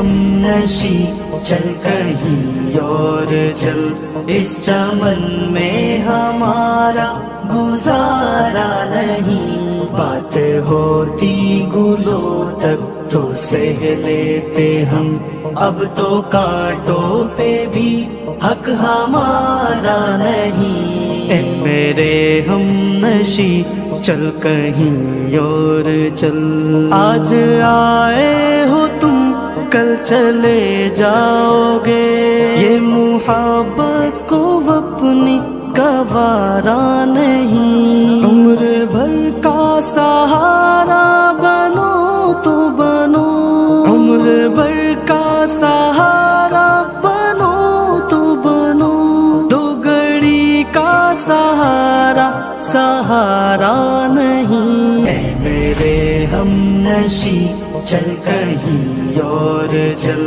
ہم نشی چل کہیں اور چل، اس چمن میں ہمارا گزارا نہیں، بات ہوتی گلوں تک تو سہ لیتے ہم، اب تو کانٹوں پہ بھی حق ہمارا نہیں۔ اے میرے ہم نشی چل کہیں اور چل، آج آئے ہو تم کل چلے جاؤ گے، یہ محبت کو اپنی گوارا نہیں، عمر بھر کا سہارا بنو تو بنو، عمر بھر کا سہارا بنو تو بنو، دو گھڑی کا سہارا سہارا نہیں۔ اے میرے ہم نشی چل کہیں اور چل،